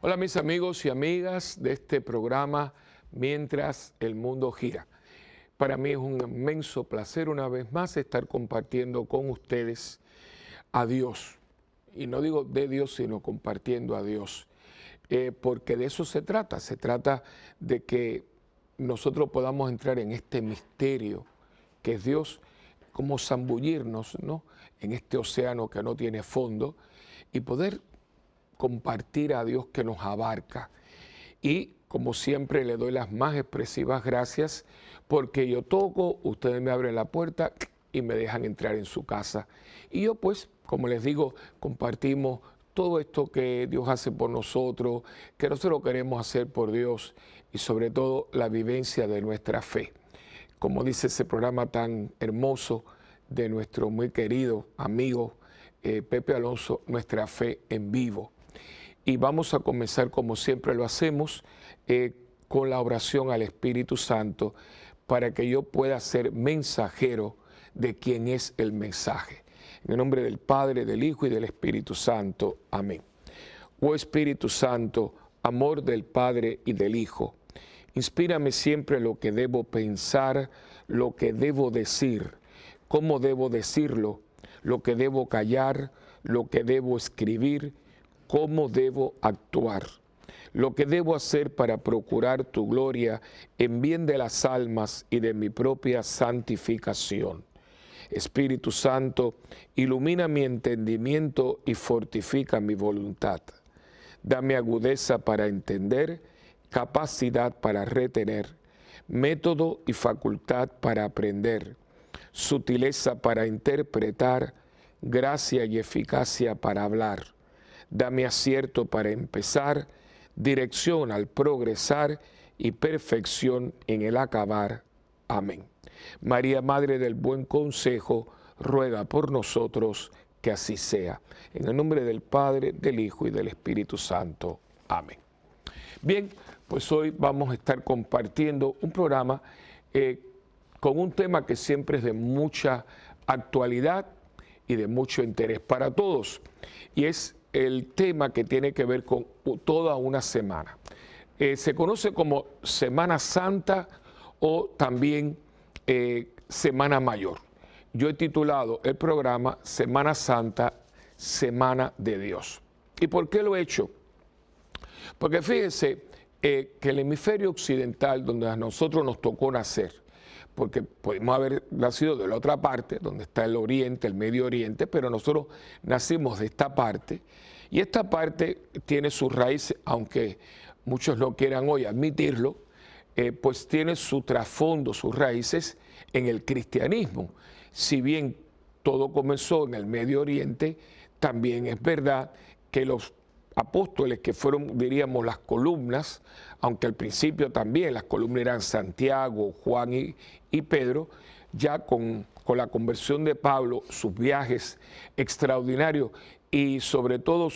Hola mis amigos y amigas de este programa Mientras el Mundo Gira. Para mí es un inmenso placer una vez más estar compartiendo con ustedes a Dios. Y no digo de Dios, sino compartiendo a Dios. Porque de eso se trata de que nosotros podamos entrar en este misterio que es Dios, como zambullirnos, ¿no?, en este océano que no tiene fondo y poder compartir a Dios que nos abarca. Y como siempre le doy las más expresivas gracias porque yo toco, ustedes me abren la puerta y me dejan entrar en su casa. Y yo pues, como les digo, compartimos todo esto que Dios hace por nosotros, que nosotros queremos hacer por Dios y sobre todo la vivencia de nuestra fe. Como dice ese programa tan hermoso de nuestro muy querido amigo Pepe Alonso, Nuestra Fe en Vivo. Y vamos a comenzar, como siempre lo hacemos, con la oración al Espíritu Santo para que yo pueda ser mensajero de quien es el mensaje. En el nombre del Padre, del Hijo y del Espíritu Santo. Amén. Oh Espíritu Santo, amor del Padre y del Hijo, inspírame siempre lo que debo pensar, lo que debo decir, cómo debo decirlo, lo que debo callar, lo que debo escribir, cómo debo actuar, lo que debo hacer para procurar tu gloria en bien de las almas y de mi propia santificación. Espíritu Santo, ilumina mi entendimiento y fortifica mi voluntad. Dame agudeza para entender, capacidad para retener, método y facultad para aprender, sutileza para interpretar, gracia y eficacia para hablar. Dame acierto para empezar, dirección al progresar y perfección en el acabar. Amén. María, Madre del Buen Consejo, ruega por nosotros que así sea. En el nombre del Padre, del Hijo y del Espíritu Santo. Amén. Bien, pues hoy vamos a estar compartiendo un programa con un tema que siempre es de mucha actualidad y de mucho interés para todos. Y es el tema que tiene que ver con toda una semana. Se conoce como Semana Santa o también Semana Mayor. Yo he titulado el programa Semana Santa, Semana de Dios. ¿Y por qué lo he hecho? Porque fíjense que el hemisferio occidental, donde a nosotros nos tocó nacer, porque podemos haber nacido de la otra parte, donde está el Oriente, el Medio Oriente, pero nosotros nacimos de esta parte, y esta parte tiene sus raíces, aunque muchos no quieran hoy admitirlo, pues tiene su trasfondo, sus raíces en el cristianismo. Si bien todo comenzó en el Medio Oriente, también es verdad que los apóstoles, que fueron, diríamos, las columnas, aunque al principio también las columnas eran Santiago, Juan y Pedro, ya con la conversión de Pablo, sus viajes extraordinarios y sobre todo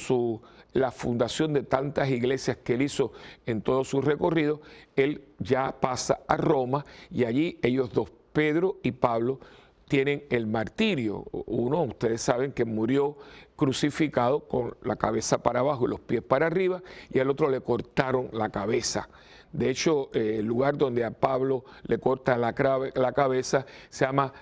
la fundación de tantas iglesias que él hizo en todo su recorrido, él ya pasa a Roma y allí ellos dos, Pedro y Pablo, tienen el martirio. Uno, ustedes saben que murió crucificado con la cabeza para abajo y los pies para arriba, y al otro le cortaron la cabeza. De hecho, el lugar donde a Pablo le cortan la cabeza se llama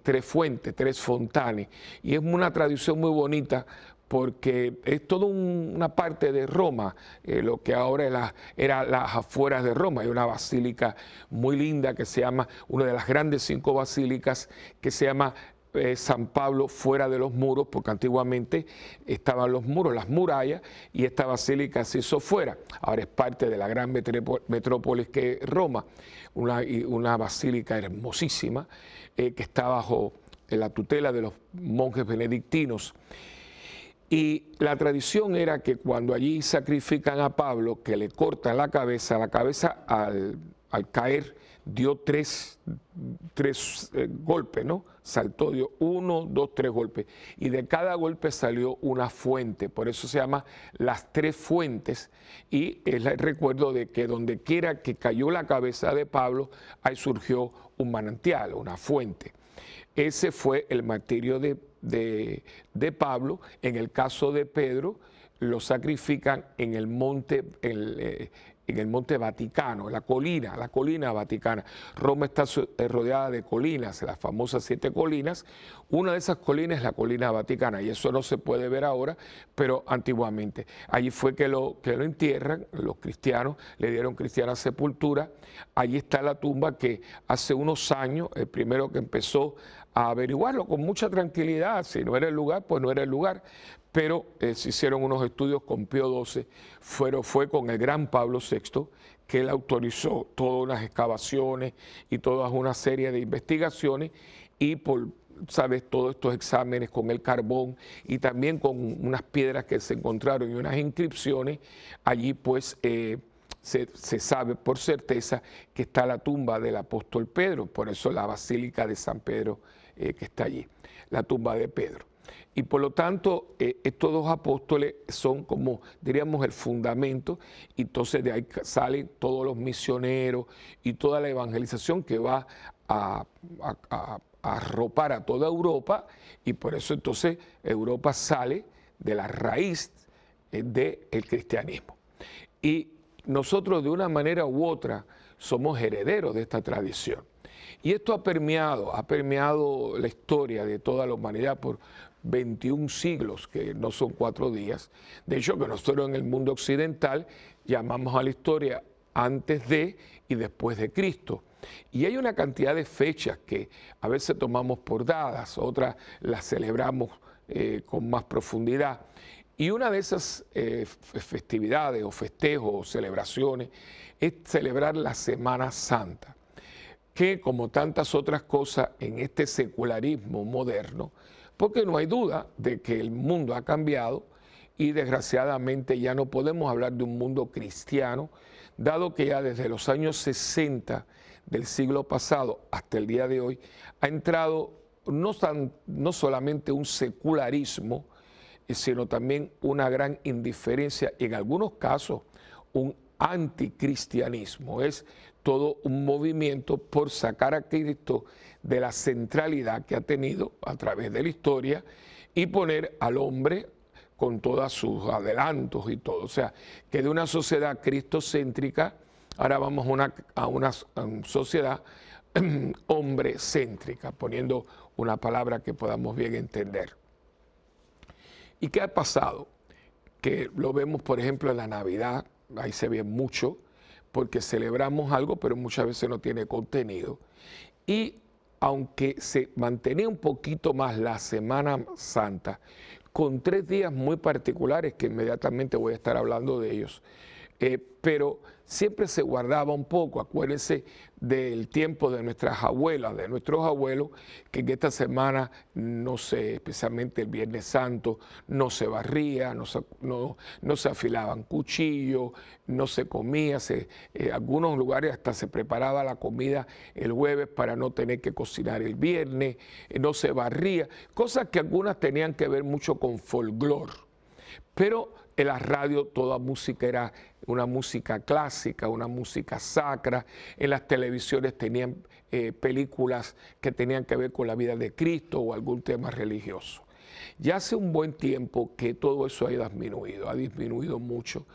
Tres Fuentes, Tres Fontanes, y es una tradición muy bonita porque es toda una parte de Roma, lo que ahora era las afueras de Roma. Hay una basílica muy linda que se llama, una de las grandes 5 basílicas, que se llama San Pablo fuera de los muros, porque antiguamente estaban los muros, las murallas, y esta basílica se hizo fuera. Ahora es parte de la gran metrópolis que es Roma, una basílica hermosísima que está bajo la tutela de los monjes benedictinos. Y la tradición era que cuando allí sacrifican a Pablo, que le cortan la cabeza al caer dio tres golpes, ¿no? Saltó, dio 1, 2, 3 golpes. Y de cada golpe salió una fuente, por eso se llama las 3 fuentes. Y es el recuerdo de que donde quiera que cayó la cabeza de Pablo, ahí surgió un manantial, una fuente. Ese fue el martirio de Pablo. En el caso de Pedro, lo sacrifican en el monte, en el monte Vaticano, la colina vaticana. Roma está rodeada de colinas, las famosas 7 colinas. Una de esas colinas es la colina vaticana, y eso no se puede ver ahora, pero antiguamente. Allí fue que lo entierran, los cristianos le dieron cristiana sepultura. Allí está la tumba que hace unos años, el primero que empezó a averiguarlo con mucha tranquilidad, si no era el lugar, pues no era el lugar, pero se hicieron unos estudios con Pío XII, fue con el gran Pablo VI, que él autorizó todas unas excavaciones y toda una serie de investigaciones, y por, sabes, todos estos exámenes con el carbón y también con unas piedras que se encontraron y unas inscripciones, allí pues se sabe por certeza que está la tumba del apóstol Pedro, por eso la Basílica de San Pedro que está allí, la tumba de Pedro. Y por lo tanto, estos 2 apóstoles son como, diríamos, el fundamento, y entonces de ahí salen todos los misioneros y toda la evangelización que va a arropar a toda Europa, y por eso entonces Europa sale de la raíz del cristianismo. Y nosotros de una manera u otra somos herederos de esta tradición. Y esto ha permeado la historia de toda la humanidad por 21 siglos, que no son 4 días. De hecho, que nosotros en el mundo occidental llamamos a la historia antes de y después de Cristo. Y hay una cantidad de fechas que a veces tomamos por dadas, otras las celebramos con más profundidad. Y una de esas festividades o festejos o celebraciones es celebrar la Semana Santa, que como tantas otras cosas en este secularismo moderno, porque no hay duda de que el mundo ha cambiado y desgraciadamente ya no podemos hablar de un mundo cristiano, dado que ya desde los años 60 del siglo pasado hasta el día de hoy ha entrado no solamente un secularismo, sino también una gran indiferencia, y en algunos casos un anticristianismo. Es todo un movimiento por sacar a Cristo de la centralidad que ha tenido a través de la historia y poner al hombre con todos sus adelantos y todo. O sea, que de una sociedad cristocéntrica, ahora vamos a una sociedad hombre-céntrica, poniendo una palabra que podamos bien entender. ¿Y qué ha pasado? Que lo vemos, por ejemplo, en la Navidad, ahí se ve mucho, porque celebramos algo, pero muchas veces no tiene contenido. Y aunque se mantenía un poquito más la Semana Santa, con 3 días muy particulares, que inmediatamente voy a estar hablando de ellos, pero siempre se guardaba un poco. Acuérdense del tiempo de nuestras abuelas, de nuestros abuelos, que en esta semana, no sé, especialmente el Viernes Santo, no se barría, no se afilaban cuchillos, no se comía, en algunos lugares hasta se preparaba la comida el jueves para no tener que cocinar el viernes, no se barría, cosas que algunas tenían que ver mucho con folclore. Pero en la radio toda música era una música clásica, una música sacra. En las televisiones tenían películas que tenían que ver con la vida de Cristo o algún tema religioso. Ya hace un buen tiempo que todo eso ha disminuido mucho.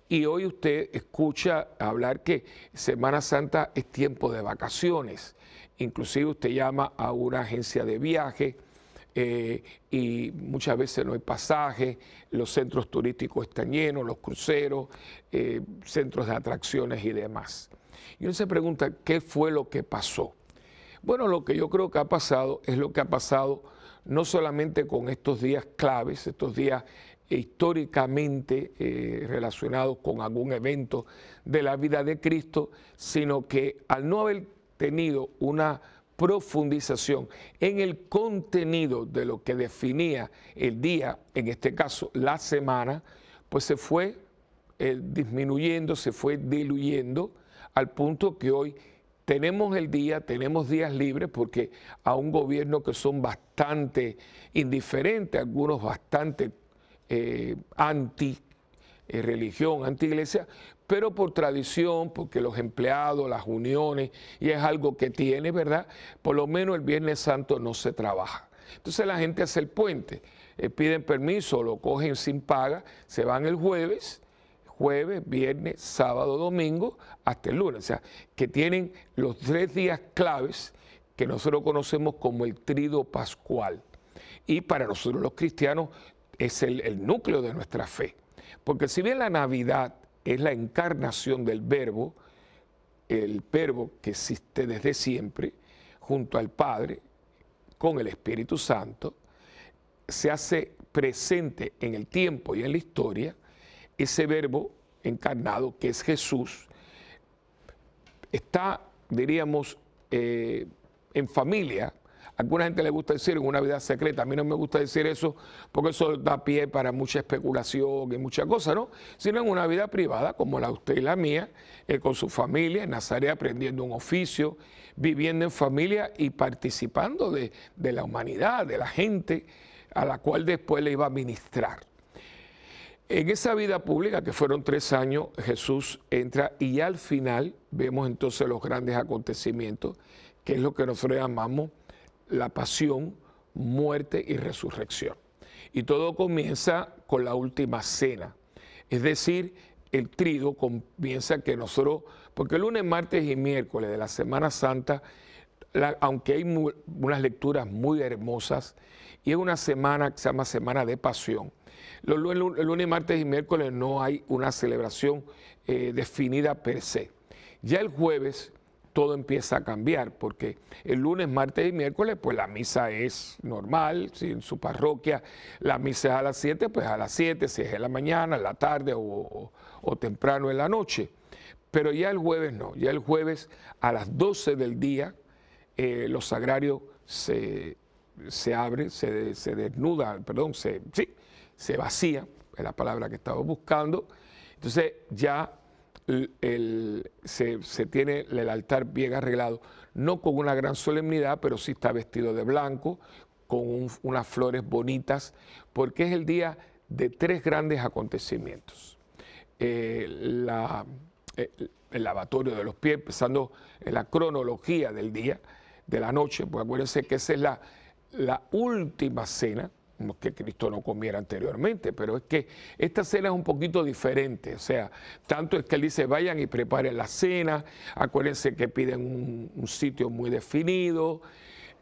Y hoy usted escucha hablar que Semana Santa es tiempo de vacaciones. Inclusive usted llama a una agencia de viaje, y muchas veces no hay pasaje, los centros turísticos están llenos, los cruceros, centros de atracciones y demás. Y uno se pregunta, ¿qué fue lo que pasó? Bueno, lo que yo creo que ha pasado es lo que ha pasado no solamente con estos días claves, estos días históricamente relacionados con algún evento de la vida de Cristo, sino que al no haber tenido una profundización en el contenido de lo que definía el día, en este caso la semana, pues se fue disminuyendo, se fue diluyendo al punto que hoy tenemos el día, tenemos días libres, porque a un gobierno que son bastante indiferentes, algunos bastante anti religión, anti-iglesia, pero por tradición, porque los empleados, las uniones, y es algo que tiene, ¿verdad? Por lo menos el Viernes Santo no se trabaja. Entonces la gente hace el puente, piden permiso, lo cogen sin paga, se van el jueves, viernes, sábado, domingo, hasta el lunes. O sea, que tienen los 3 días claves que nosotros conocemos como el Tríodo Pascual. Y para nosotros los cristianos es el núcleo de nuestra fe. Porque si bien la Navidad es la encarnación del Verbo, el Verbo que existe desde siempre, junto al Padre, con el Espíritu Santo, se hace presente en el tiempo y en la historia. Ese Verbo encarnado, que es Jesús, está, diríamos, en familia. A alguna gente le gusta decir en una vida secreta. A mí no me gusta decir eso porque eso da pie para mucha especulación y muchas cosas, ¿no? Sino en una vida privada como la de usted y la mía, con su familia, en Nazaret aprendiendo un oficio, viviendo en familia y participando de la humanidad, de la gente a la cual después le iba a ministrar. En esa vida pública, que fueron 3 años, Jesús entra y al final vemos entonces los grandes acontecimientos, que es lo que nosotros llamamos la pasión, muerte y resurrección. Y todo comienza con la última cena. Es decir, el tríodo comienza que nosotros, porque el lunes, martes y miércoles de la Semana Santa, aunque hay unas lecturas muy hermosas, y es una semana que se llama Semana de Pasión. El lunes, martes y miércoles no hay una celebración definida per se. Ya el jueves todo empieza a cambiar, porque el lunes, martes y miércoles, pues la misa es normal, si en su parroquia la misa es a las 7, pues a las 7, si es en la mañana, en la tarde o temprano en la noche. Pero ya el jueves no, ya el jueves a las 12 del día los sagrarios se abren, se desnudan, perdón, se vacían, es la palabra que estaba buscando. Entonces ya se tiene el altar bien arreglado, no con una gran solemnidad, pero sí está vestido de blanco, con unas flores bonitas, porque es el día de 3 grandes acontecimientos. El lavatorio de los pies, empezando en la cronología del día, de la noche, pues acuérdense que esa es la última cena, no que Cristo no comiera anteriormente, pero es que esta cena es un poquito diferente, o sea, tanto es que él dice, vayan y preparen la cena, acuérdense que piden un sitio muy definido,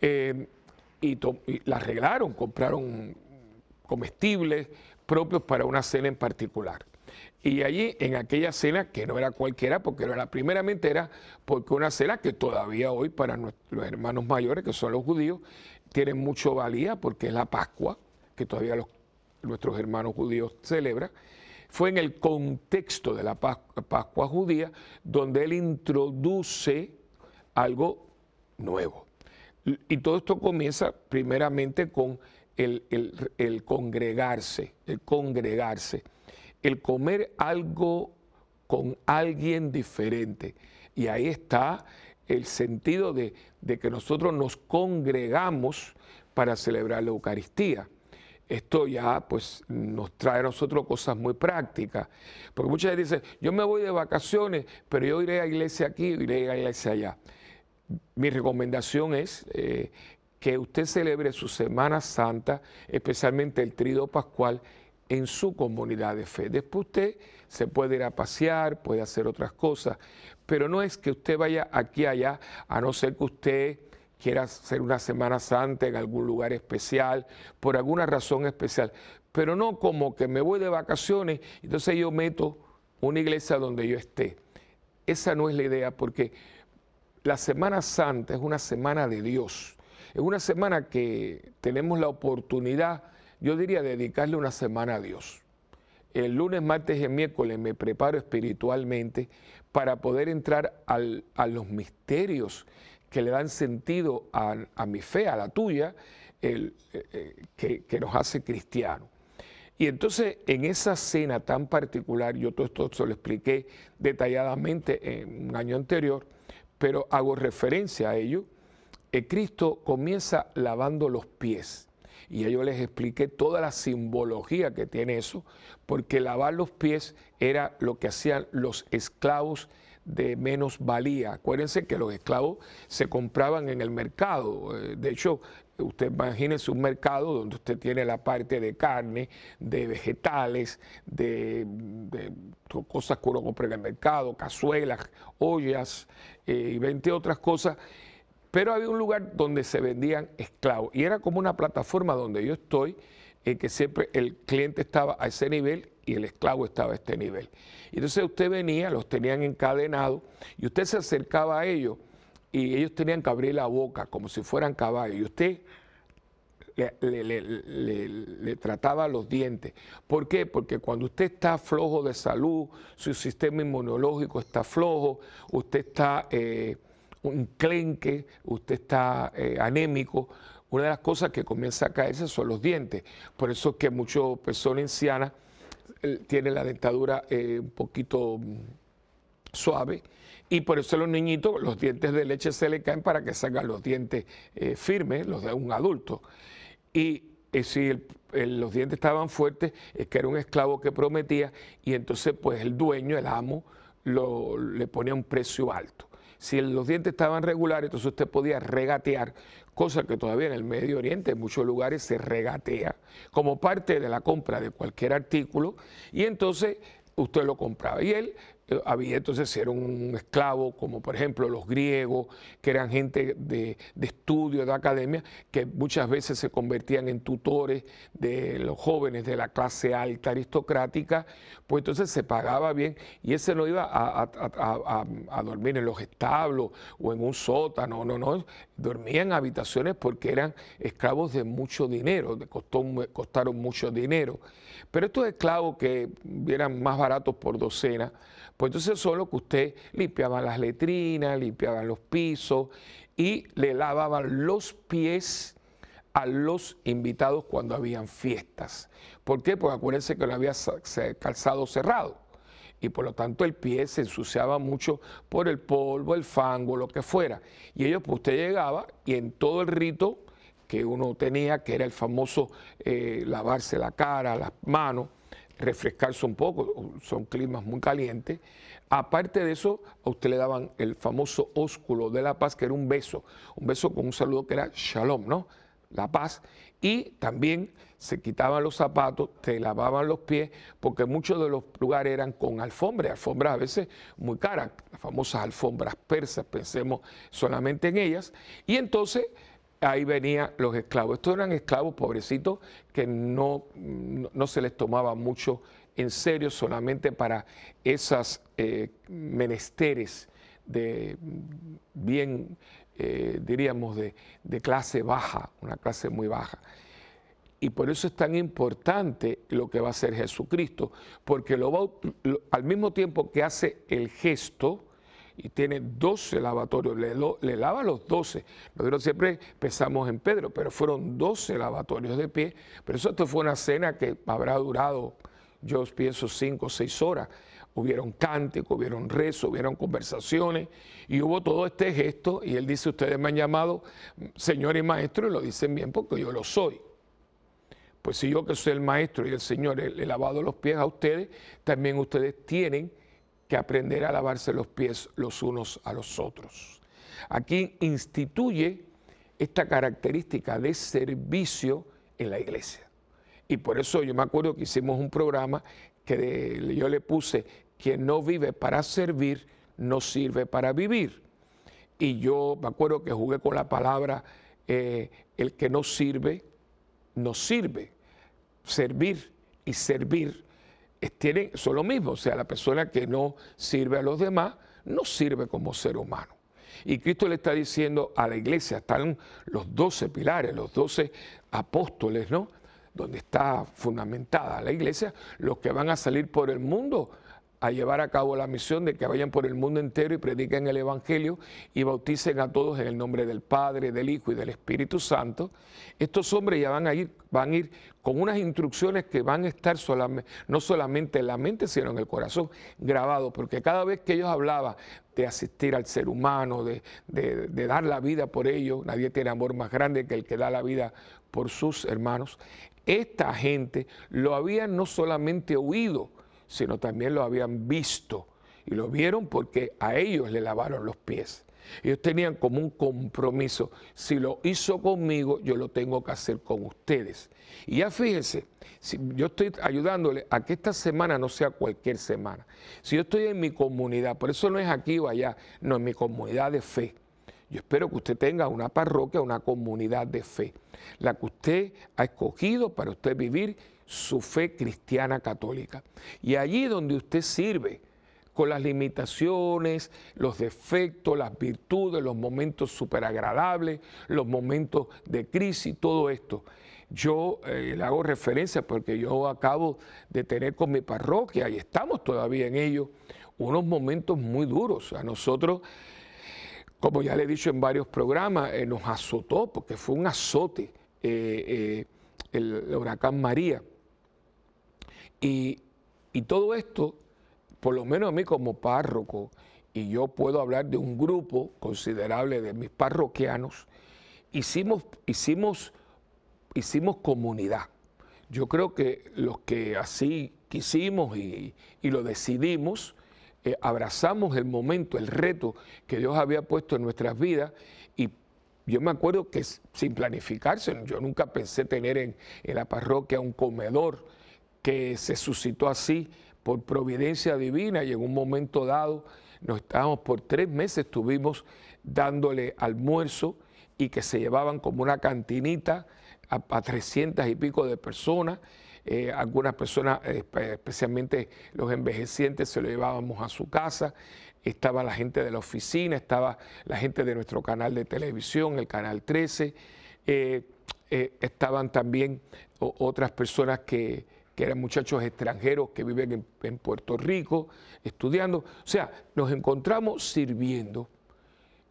y la arreglaron, compraron comestibles propios para una cena en particular. Y allí, en aquella cena, que no era cualquiera, porque no era, primeramente era porque una cena que todavía hoy para los hermanos mayores, que son los judíos, tiene mucho valía, porque es la Pascua, que todavía nuestros hermanos judíos celebran, fue en el contexto de la Pascua judía, donde él introduce algo nuevo. Y todo esto comienza primeramente con el congregarse, el comer algo con alguien diferente. Y ahí está el sentido de que nosotros nos congregamos para celebrar la Eucaristía. Esto ya pues nos trae a nosotros cosas muy prácticas, porque muchas veces dicen, yo me voy de vacaciones, pero yo iré a iglesia aquí, iré a iglesia allá. Mi recomendación es que usted celebre su Semana Santa, especialmente el Tríodo Pascual, en su comunidad de fe. Después usted se puede ir a pasear, puede hacer otras cosas, pero no es que usted vaya aquí allá, a no ser que usted quiera hacer una Semana Santa en algún lugar especial, por alguna razón especial, pero no como que me voy de vacaciones, entonces yo meto una iglesia donde yo esté. Esa no es la idea, porque la Semana Santa es una semana de Dios, es una semana que tenemos la oportunidad, yo diría, dedicarle una semana a Dios. El lunes, martes y miércoles me preparo espiritualmente para poder entrar a los misterios que le dan sentido a mi fe, a la tuya, que nos hace cristianos. Y entonces en esa cena tan particular, yo todo esto se lo expliqué detalladamente en un año anterior, pero hago referencia a ello, Cristo comienza lavando los pies. Y yo les expliqué toda la simbología que tiene eso, porque lavar los pies era lo que hacían los esclavos de menos valía. Acuérdense que los esclavos se compraban en el mercado. De hecho, usted imagínese un mercado donde usted tiene la parte de carne, de vegetales, de cosas que uno compra en el mercado, cazuelas, ollas y 20 otras cosas. Pero había un lugar donde se vendían esclavos y era como una plataforma donde yo estoy, en que siempre el cliente estaba a ese nivel y el esclavo estaba a este nivel. Y entonces usted venía, los tenían encadenados y usted se acercaba a ellos y ellos tenían que abrir la boca como si fueran caballos y usted le trataba los dientes. ¿Por qué? Porque cuando usted está flojo de salud, su sistema inmunológico está flojo, usted está un clenque, usted está anémico, una de las cosas que comienza a caerse son los dientes. Por eso es que muchas personas ancianas tienen la dentadura un poquito suave y por eso a los niñitos los dientes de leche se le caen para que salgan los dientes firmes, los de un adulto. Y si los dientes estaban fuertes, es que era un esclavo que prometía y entonces pues el dueño, el amo, le ponía un precio alto. Si los dientes estaban regulares, entonces usted podía regatear, cosa que todavía en el Medio Oriente en muchos lugares se regatea como parte de la compra de cualquier artículo y entonces usted lo compraba. Y él había entonces, si era un esclavo, como por ejemplo los griegos, que eran gente de estudio, de academia, que muchas veces se convertían en tutores de los jóvenes de la clase alta aristocrática, pues entonces se pagaba bien y ese no iba a dormir en los establos o en un sótano, no, dormía en habitaciones porque eran esclavos de mucho dinero, costaron mucho dinero. Pero estos esclavos que eran más baratos por docena, pues entonces solo que usted limpiaba las letrinas, limpiaban los pisos y le lavaban los pies a los invitados cuando habían fiestas. ¿Por qué? Porque acuérdense que no había calzado cerrado y por lo tanto el pie se ensuciaba mucho por el polvo, el fango, lo que fuera. Y ellos, pues usted llegaba y en todo el rito que uno tenía, que era el famoso lavarse la cara, las manos, refrescarse un poco, son climas muy calientes. Aparte de eso, a usted le daban el famoso ósculo de la paz, que era un beso con un saludo que era shalom, ¿no? La paz. Y también se quitaban los zapatos, te lavaban los pies, porque muchos de los lugares eran con alfombras a veces muy caras, las famosas alfombras persas, pensemos solamente en ellas. Y entonces ahí venían los esclavos. Estos eran esclavos pobrecitos que no se les tomaba mucho en serio, solamente para esas menesteres de bien, diríamos, de clase baja, una clase muy baja. Y por eso es tan importante lo que va a hacer Jesucristo, porque al mismo tiempo que hace el gesto, y tiene 12 lavatorios, le lava los 12. Nosotros siempre pensamos en Pedro, pero fueron 12 lavatorios de pie. Pero esto fue una cena que habrá durado, yo pienso, 5 o 6 horas. Hubieron cánticos, hubieron rezos, hubieron conversaciones y hubo todo este gesto. Y él dice, ustedes me han llamado Señor y Maestro y lo dicen bien porque yo lo soy. Pues si yo que soy el Maestro y el Señor le he lavado los pies a ustedes, también ustedes tienen que aprender a lavarse los pies los unos a los otros. Aquí instituye esta característica de servicio en la iglesia. Y por eso yo me acuerdo que hicimos un programa que yo le puse, quien no vive para servir, no sirve para vivir. Y yo me acuerdo que jugué con la palabra, el que no sirve, no sirve. Servir y servir son lo mismo, o sea, la persona que no sirve a los demás no sirve como ser humano. Y Cristo le está diciendo a la iglesia, están los 12 pilares, los 12 apóstoles, ¿no? Donde está fundamentada la iglesia, los que van a salir por el mundo a llevar a cabo la misión de que vayan por el mundo entero y prediquen el Evangelio y bauticen a todos en el nombre del Padre, del Hijo y del Espíritu Santo. Estos hombres ya van a ir con unas instrucciones que van a estar no solamente en la mente, sino en el corazón, grabado, porque cada vez que ellos hablaban de asistir al ser humano, de dar la vida por ellos, nadie tiene amor más grande que el que da la vida por sus hermanos. Esta gente lo habían no solamente oído, sino también lo habían visto. Y lo vieron porque a ellos le lavaron los pies. Ellos tenían como un compromiso. Si lo hizo conmigo, yo lo tengo que hacer con ustedes. Y ya fíjense, si yo estoy ayudándole a que esta semana no sea cualquier semana. Si yo estoy en mi comunidad, por eso no es aquí o allá, no, en mi comunidad de fe. Yo espero que usted tenga una parroquia, una comunidad de fe, la que usted ha escogido para usted vivir su fe cristiana católica. Y allí donde usted sirve, con las limitaciones, los defectos, las virtudes, los momentos súper agradables, los momentos de crisis, todo esto. Yo le hago referencia porque yo acabo de tener con mi parroquia, y estamos todavía en ello, unos momentos muy duros. A nosotros, como ya le he dicho en varios programas, nos azotó, porque fue un azote el huracán María. Y todo esto, por lo menos a mí como párroco, y yo puedo hablar de un grupo considerable de mis parroquianos, hicimos comunidad. Yo creo que los que así quisimos y lo decidimos, abrazamos el momento, el reto que Dios había puesto en nuestras vidas. Y yo me acuerdo que sin planificarse, yo nunca pensé tener en la parroquia un comedor, que se suscitó así por providencia divina, y en un momento dado nos estábamos por 3 meses, estuvimos dándole almuerzo, y que se llevaban como una cantinita a 300 y pico de personas. Algunas personas, especialmente los envejecientes, se lo llevábamos a su casa. Estaba la gente de la oficina, estaba la gente de nuestro canal de televisión, el Canal 13. Estaban también otras personas que eran muchachos extranjeros que viven en Puerto Rico, estudiando. O sea, nos encontramos sirviendo.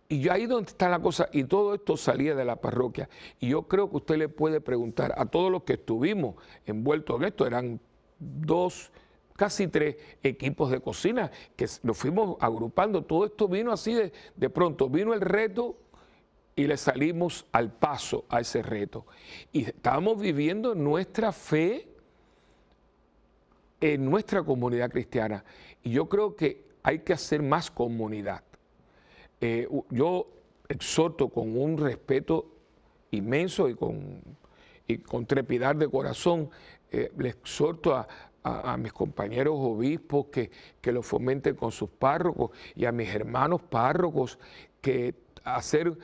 Y ahí donde está la cosa, y todo esto salía de la parroquia. Y yo creo que usted le puede preguntar a todos los que estuvimos envueltos en esto, eran 2, casi 3 equipos de cocina, que nos fuimos agrupando. Todo esto vino así de pronto, vino el reto y le salimos al paso a ese reto. Y estábamos viviendo nuestra fe en nuestra comunidad cristiana. Y yo creo que hay que hacer más comunidad. Yo exhorto con un respeto inmenso y con trepidar de corazón, le exhorto a mis compañeros obispos que lo fomenten con sus párrocos, y a mis hermanos párrocos que hacer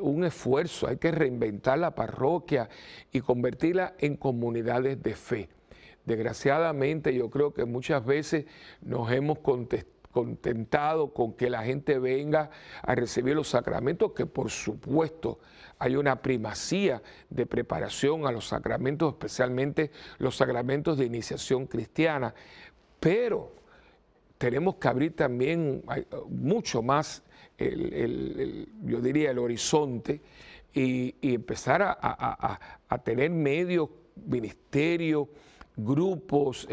un esfuerzo. Hay que reinventar la parroquia y convertirla en comunidades de fe. Desgraciadamente, yo creo que muchas veces nos hemos contentado con que la gente venga a recibir los sacramentos, que por supuesto hay una primacía de preparación a los sacramentos, especialmente los sacramentos de iniciación cristiana, pero tenemos que abrir también mucho más, yo diría, el horizonte, y empezar a tener medios, ministerios, grupos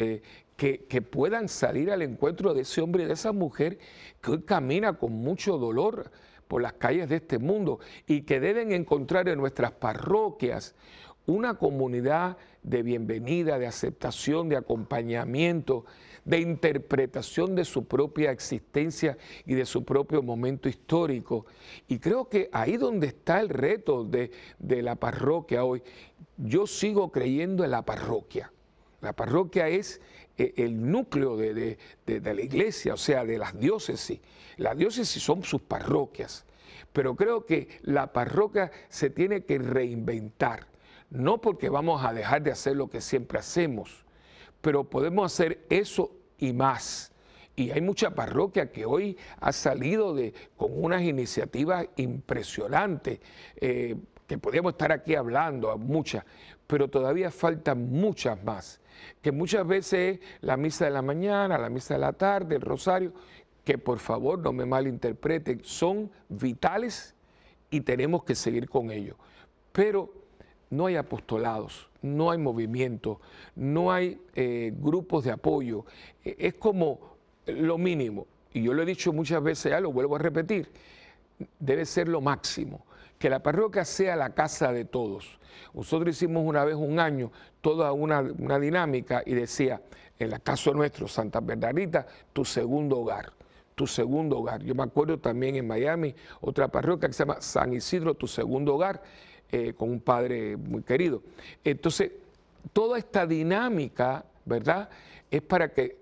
que puedan salir al encuentro de ese hombre y de esa mujer que hoy camina con mucho dolor por las calles de este mundo, y que deben encontrar en nuestras parroquias una comunidad de bienvenida, de aceptación, de acompañamiento, de interpretación de su propia existencia y de su propio momento histórico. Y creo que ahí donde está el reto de la parroquia hoy. Yo sigo creyendo en la parroquia. La parroquia es el núcleo de la iglesia, o sea, de las diócesis. Las diócesis son sus parroquias, pero creo que la parroquia se tiene que reinventar, no porque vamos a dejar de hacer lo que siempre hacemos, pero podemos hacer eso y más. Y hay mucha parroquia que hoy ha salido con unas iniciativas impresionantes, que podríamos estar aquí hablando, muchas, pero todavía faltan muchas más, que muchas veces es la misa de la mañana, la misa de la tarde, el rosario, que por favor no me malinterpreten, son vitales y tenemos que seguir con ellos. Pero no hay apostolados, no hay movimiento, no hay grupos de apoyo, es como lo mínimo. Y yo lo he dicho muchas veces, ya lo vuelvo a repetir, debe ser lo máximo, que la parroquia sea la casa de todos. Nosotros hicimos una vez un año toda una dinámica y decía, en el caso nuestro, Santa Bernardita, tu segundo hogar. tu segundo hogar. Yo me acuerdo también en Miami, otra parroquia que se llama San Isidro, tu segundo hogar, con un padre muy querido. Entonces, toda esta dinámica, ¿verdad?, es para que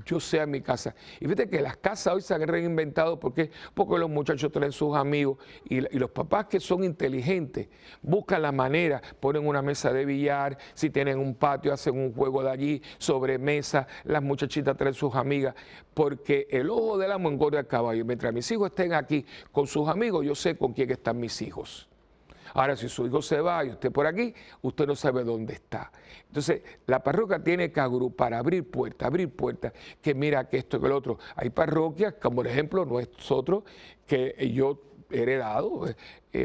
yo sea mi casa. Y fíjate que las casas hoy se han reinventado porque los muchachos traen sus amigos y los papás que son inteligentes buscan la manera, ponen una mesa de billar, si tienen un patio hacen un juego de allí, sobre mesa, las muchachitas traen sus amigas, porque el ojo del amo engorda al caballo. Mientras mis hijos estén aquí con sus amigos, yo sé con quién están mis hijos. Ahora, si su hijo se va y usted por aquí, usted no sabe dónde está. Entonces, la parroquia tiene que agrupar, abrir puertas, que mira que esto, que lo otro. Hay parroquias, como por ejemplo nosotros, que yo he heredado.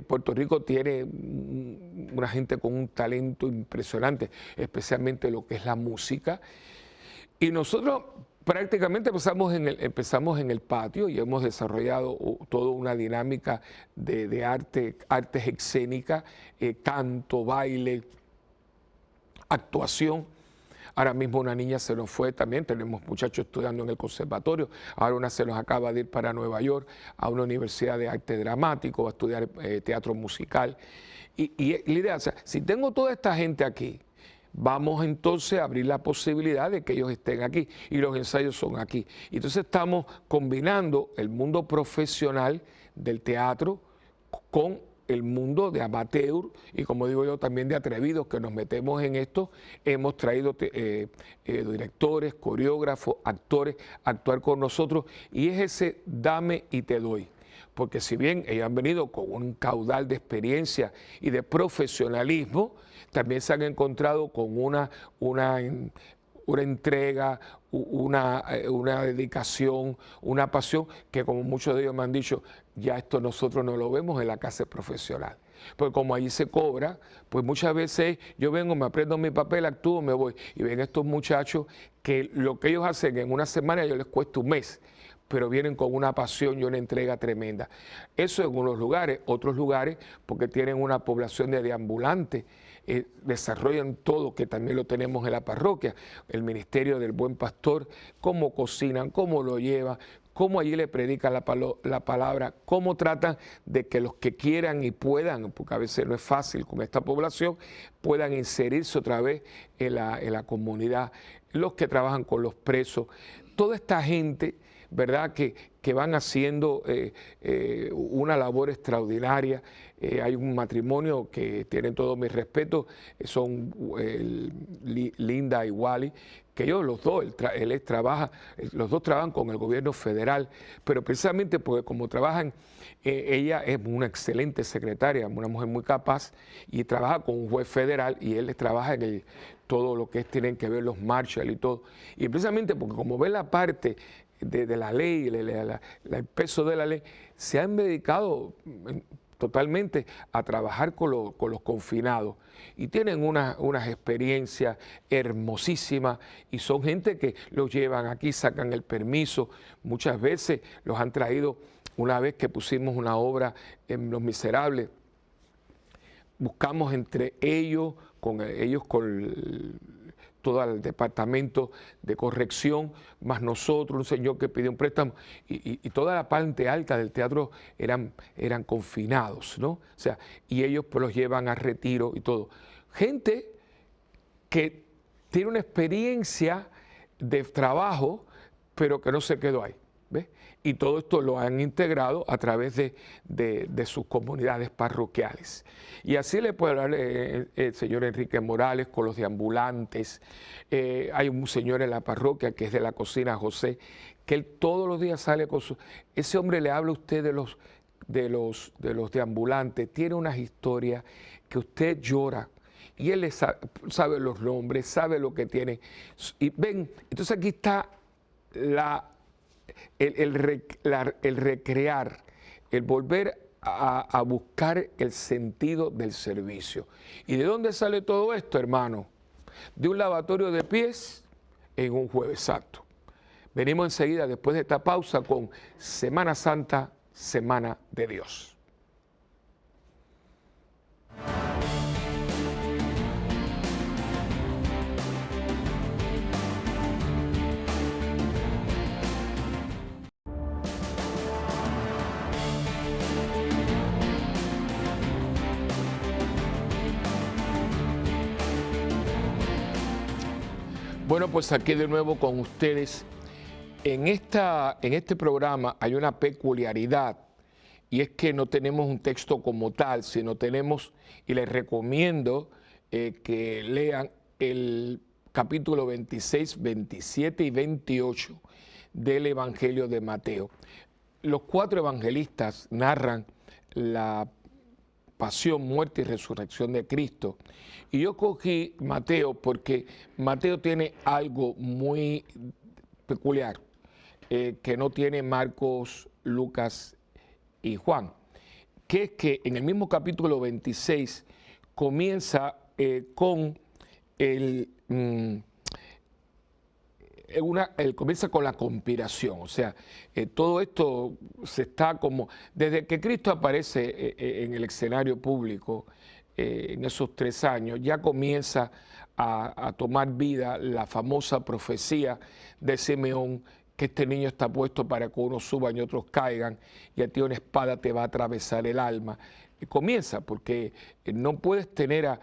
Puerto Rico tiene una gente con un talento impresionante, especialmente lo que es la música. Y nosotros prácticamente empezamos en el patio y hemos desarrollado toda una dinámica de artes escénicas, canto, baile, actuación. Ahora mismo una niña se nos fue también, tenemos muchachos estudiando en el conservatorio, ahora una se nos acaba de ir para Nueva York a una universidad de arte dramático, va a estudiar teatro musical. Y la idea, o sea, si tengo toda esta gente aquí, vamos entonces a abrir la posibilidad de que ellos estén aquí y los ensayos son aquí. Entonces estamos combinando el mundo profesional del teatro con el mundo de amateur y, como digo yo, también de atrevidos que nos metemos en esto. Hemos traído directores, coreógrafos, actores a actuar con nosotros y es ese dame y te doy. Porque si bien ellos han venido con un caudal de experiencia y de profesionalismo, también se han encontrado con una entrega, una dedicación, una pasión, que como muchos de ellos me han dicho, ya esto nosotros no lo vemos en la clase profesional. Pues como allí se cobra, pues muchas veces yo vengo, me aprendo mi papel, actúo, me voy. Y ven estos muchachos que lo que ellos hacen en una semana, a ellos les cuesta un mes, pero vienen con una pasión y una entrega tremenda. Eso en unos lugares, otros lugares, porque tienen una población de deambulantes, desarrollan todo, que también lo tenemos en la parroquia, el ministerio del buen pastor, cómo cocinan, cómo lo llevan, cómo allí le predican la palabra, cómo tratan de que los que quieran y puedan, porque a veces no es fácil con esta población, puedan inserirse otra vez en la comunidad, los que trabajan con los presos, toda esta gente, ¿verdad?, que van haciendo una labor extraordinaria. Hay un matrimonio que tienen todo mi respeto, son Linda y Wally, que ellos los dos, los dos trabajan con el gobierno federal, pero precisamente porque como trabajan, ella es una excelente secretaria, una mujer muy capaz, y trabaja con un juez federal, y él trabaja en todo lo que tienen que ver los Marshall y todo. Y precisamente porque como ven la parte de la ley, el peso de la ley, se han dedicado totalmente a trabajar con los confinados y tienen unas experiencias hermosísimas y son gente que los llevan aquí, sacan el permiso, muchas veces los han traído. Una vez que pusimos una obra en Los Miserables, buscamos entre ellos con todo el departamento de corrección, más nosotros, un señor que pidió un préstamo, y toda la parte alta del teatro eran confinados, ¿no? O sea, y ellos pues los llevan a retiro y todo. Gente que tiene una experiencia de trabajo, pero que no se quedó ahí, ¿ves? Y todo esto lo han integrado a través de sus comunidades parroquiales. Y así le puede hablar el señor Enrique Morales con los deambulantes. Hay un señor en la parroquia que es de la cocina, José, que él todos los días sale con su... Ese hombre le habla a usted de los deambulantes, tiene unas historias que usted llora. Y él sabe los nombres, sabe lo que tiene. Y ven, entonces aquí está el recrear, el volver a buscar el sentido del servicio. ¿Y de dónde sale todo esto, hermano? De un lavatorio de pies en un Jueves Santo. Venimos enseguida, después de esta pausa, con Semana Santa, Semana de Dios. Bueno, pues aquí de nuevo con ustedes. En este programa hay una peculiaridad y es que no tenemos un texto como tal, sino tenemos, y les recomiendo que lean el capítulo 26, 27 y 28 del Evangelio de Mateo. Los 4 evangelistas narran la pasión, muerte y resurrección de Cristo. Y yo cogí Mateo porque Mateo tiene algo muy peculiar que no tiene Marcos, Lucas y Juan, que es que en el mismo capítulo 26 comienza con comienza con la conspiración, o sea, todo esto se está como, desde que Cristo aparece en el escenario público, en esos 3 años, ya comienza a tomar vida la famosa profecía de Simeón, que este niño está puesto para que unos suban y otros caigan, y a ti una espada te va a atravesar el alma. Comienza porque no puedes tener a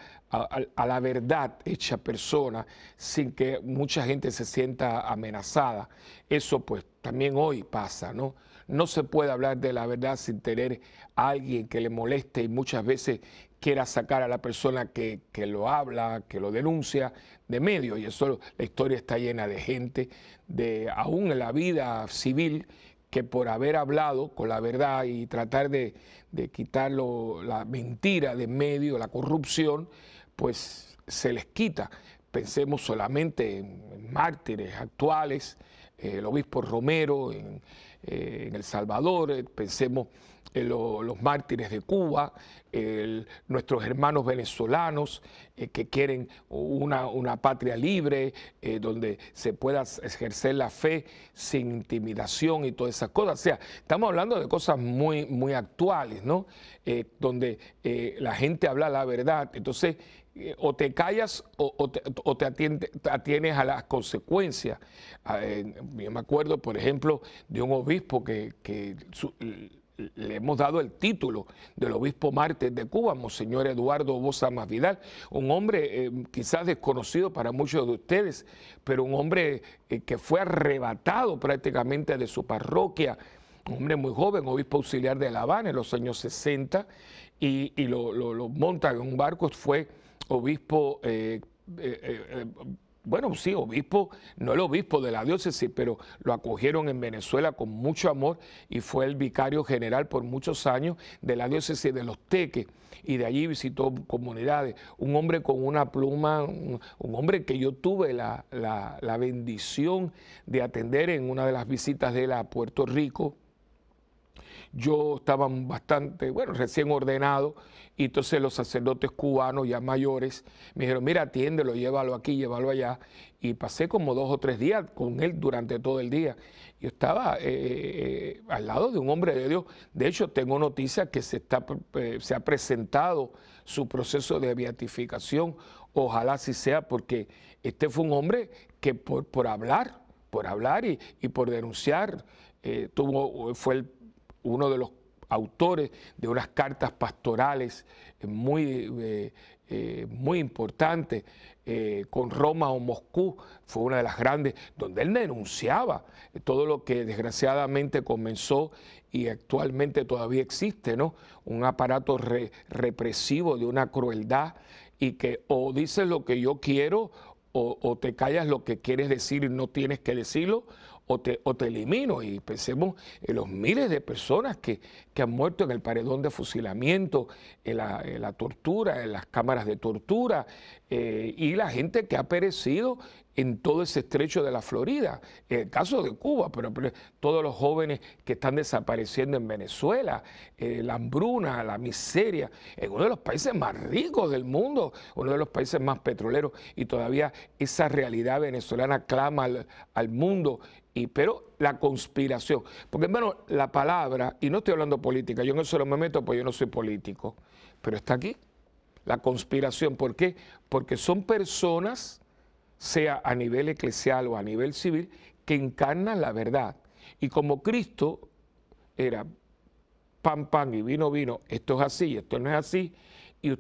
la verdad hecha persona sin que mucha gente se sienta amenazada. Eso pues también hoy pasa, ¿no? No se puede hablar de la verdad sin tener a alguien que le moleste y muchas veces quiera sacar a la persona que lo habla, que lo denuncia de medio. Y eso, la historia está llena de gente, aún en la vida civil, que por haber hablado con la verdad y tratar de quitar la mentira de en medio, la corrupción, pues se les quita. Pensemos solamente en mártires actuales, el obispo Romero en El Salvador, pensemos en los mártires de Cuba, nuestros hermanos venezolanos que quieren una patria libre, donde se pueda ejercer la fe sin intimidación y todas esas cosas. O sea, estamos hablando de cosas muy, muy actuales, ¿no? Donde la gente habla la verdad. Entonces, o te callas o te atienes a las consecuencias. Yo me acuerdo, por ejemplo, de un obispo que le hemos dado el título del obispo mártir de Cuba, Monseñor Eduardo Boza Masvidal, un hombre quizás desconocido para muchos de ustedes, pero un hombre que fue arrebatado prácticamente de su parroquia, un hombre muy joven, obispo auxiliar de La Habana en los años 60, y lo montan en un barco, fue obispo, bueno, sí, obispo, no el obispo de la diócesis, pero lo acogieron en Venezuela con mucho amor y fue el vicario general por muchos años de la diócesis de Los Teques, y de allí visitó comunidades. Un hombre con una pluma, un hombre que yo tuve la bendición de atender en una de las visitas de él a Puerto Rico. Yo estaba bastante, bueno, recién ordenado, y entonces los sacerdotes cubanos ya mayores me dijeron, mira, atiéndelo, llévalo aquí, llévalo allá, y pasé como 2 o 3 días con él durante todo el día. Yo estaba al lado de un hombre de Dios. De hecho, tengo noticias que se ha presentado su proceso de beatificación. Ojalá así sea, porque este fue un hombre que por hablar y por denunciar, fue uno de los autores de unas cartas pastorales muy importantes, con Roma o Moscú, fue una de las grandes, donde él denunciaba todo lo que desgraciadamente comenzó y actualmente todavía existe, ¿no? Un aparato represivo de una crueldad, y que o dices lo que yo quiero o te callas lo que quieres decir y no tienes que decirlo, o te elimino. Y pensemos en los miles de personas que han muerto en el paredón de fusilamiento, en la tortura, en las cámaras de tortura, y la gente que ha perecido en todo ese estrecho de la Florida. En el caso de Cuba, pero todos los jóvenes que están desapareciendo en Venezuela, la hambruna, la miseria, en uno de los países más ricos del mundo, uno de los países más petroleros, y todavía esa realidad venezolana clama al mundo. Pero la conspiración, porque hermano, la palabra, y no estoy hablando política, yo en eso no me meto porque yo no soy político, pero está aquí, la conspiración. ¿Por qué? Porque son personas, sea a nivel eclesial o a nivel civil, que encarnan la verdad. Y como Cristo era pan, pan y vino, vino, esto es así, esto no es así, y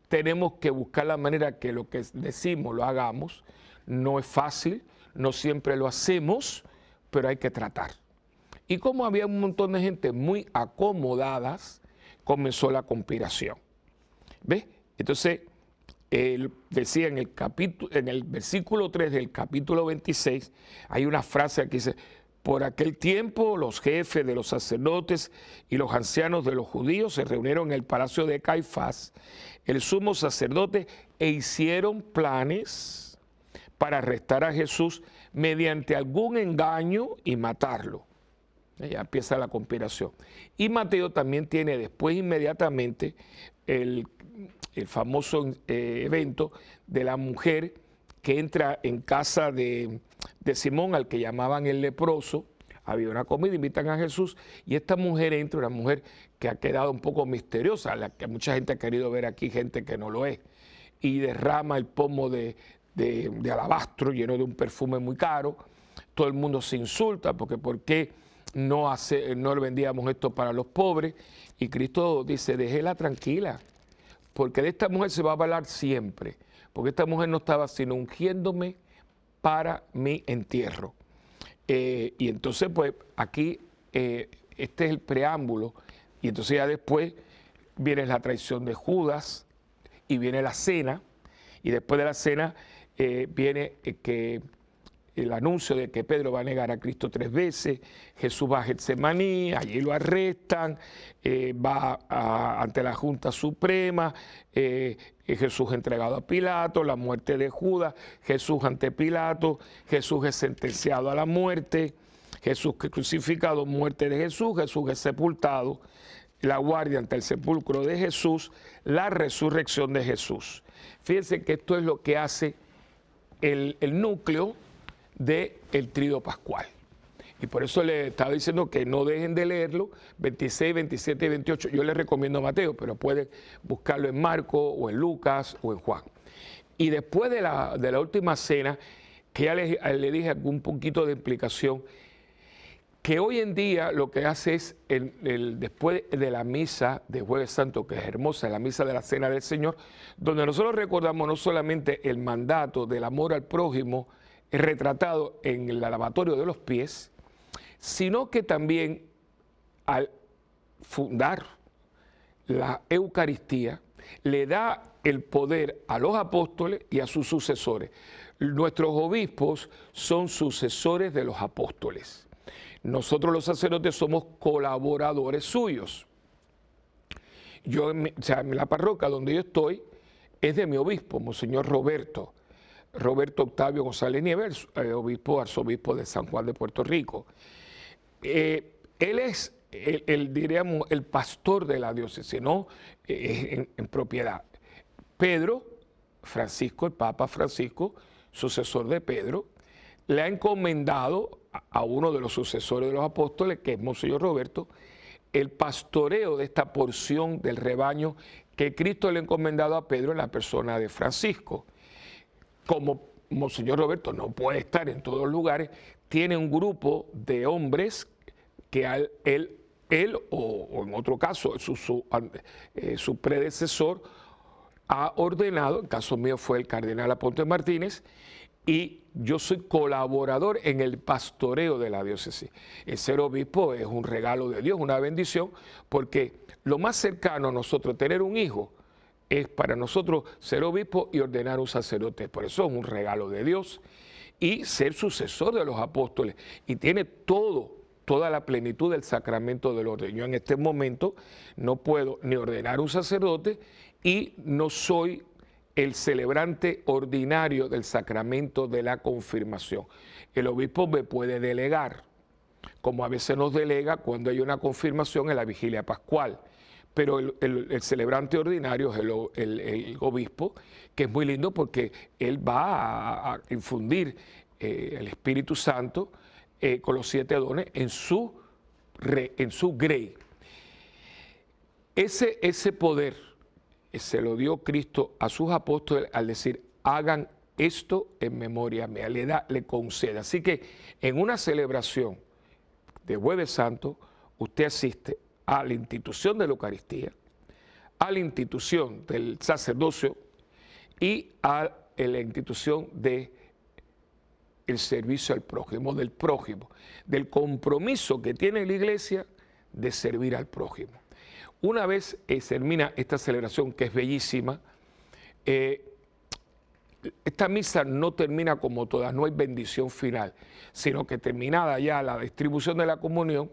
tenemos que buscar la manera que lo que decimos lo hagamos, no es fácil, no siempre lo hacemos, pero hay que tratar. Y como había un montón de gente muy acomodadas, comenzó la conspiración. ¿Ves? Entonces, él decía en el versículo 3 del capítulo 26, hay una frase que dice: por aquel tiempo los jefes de los sacerdotes y los ancianos de los judíos se reunieron en el palacio de Caifás, el sumo sacerdote, e hicieron planes para arrestar a Jesús mediante algún engaño y matarlo. Ya empieza la conspiración. Y Mateo también tiene después inmediatamente el famoso evento de la mujer que entra en casa de Simón, al que llamaban el leproso. Había una comida, invitan a Jesús, y esta mujer entra, una mujer que ha quedado un poco misteriosa, la que mucha gente ha querido ver aquí, gente que no lo es, y derrama el pomo de alabastro lleno de un perfume muy caro. Todo el mundo se insulta porque ¿por qué no le vendíamos esto para los pobres? Y Cristo dice: déjela tranquila, porque de esta mujer se va a hablar siempre, porque esta mujer no estaba sino ungiéndome para mi entierro. Y entonces, pues, aquí este es el preámbulo, y entonces ya después viene la traición de Judas, y viene la cena, y después de la cena viene el anuncio de que Pedro va a negar a Cristo 3 veces, Jesús va a Getsemaní, allí lo arrestan, va ante la Junta Suprema, Jesús entregado a Pilato, la muerte de Judas, Jesús ante Pilato, Jesús es sentenciado a la muerte, Jesús crucificado, muerte de Jesús, Jesús es sepultado, la guardia ante el sepulcro de Jesús, la resurrección de Jesús. Fíjense que esto es lo que hace el núcleo del tríodo pascual. Y por eso le estaba diciendo que no dejen de leerlo, 26, 27 y 28. Yo les recomiendo a Mateo, pero pueden buscarlo en Marcos o en Lucas o en Juan. Y después de la última cena, que ya le dije un poquito de implicación, que hoy en día lo que hace es, después de la misa de Jueves Santo, que es hermosa, la misa de la Cena del Señor, donde nosotros recordamos no solamente el mandato del amor al prójimo, retratado en el lavatorio de los pies, sino que también al fundar la Eucaristía le da el poder a los apóstoles y a sus sucesores. Nuestros obispos son sucesores de los apóstoles. Nosotros los sacerdotes somos colaboradores suyos. Yo, en la parroquia donde yo estoy es de mi obispo, Monseñor Roberto Octavio González Nieves, arzobispo de San Juan de Puerto Rico. Él es, diríamos, el pastor de la diócesis, ¿no? En propiedad. Pedro Francisco, el Papa Francisco, sucesor de Pedro, le ha encomendado a uno de los sucesores de los apóstoles, que es Monseñor Roberto, el pastoreo de esta porción del rebaño que Cristo le ha encomendado a Pedro en la persona de Francisco. Como Monseñor Roberto no puede estar en todos los lugares, tiene un grupo de hombres que él o en otro caso su predecesor ha ordenado. En caso mío fue el cardenal Aponte Martínez, y yo soy colaborador en el pastoreo de la diócesis. El ser obispo es un regalo de Dios, una bendición, porque lo más cercano a nosotros, tener un hijo, es para nosotros ser obispo y ordenar un sacerdote. Por eso es un regalo de Dios. Y ser sucesor de los apóstoles. Y tiene toda la plenitud del sacramento del orden. Yo en este momento no puedo ni ordenar un sacerdote y no soy el celebrante ordinario del sacramento de la confirmación. El obispo me puede delegar, como a veces nos delega cuando hay una confirmación en la vigilia pascual. Pero el celebrante ordinario es el obispo, que es muy lindo porque él va a infundir el Espíritu Santo con los 7 dones en su grey. Ese poder se lo dio Cristo a sus apóstoles al decir: hagan esto en memoria mía, le concede. Así que en una celebración de Jueves Santo, usted asiste a la institución de la Eucaristía, a la institución del sacerdocio y a la institución de el servicio al prójimo, del compromiso que tiene la iglesia de servir al prójimo. Una vez termina esta celebración, que es bellísima, esta misa no termina como todas, no hay bendición final, sino que terminada ya la distribución de la comunión,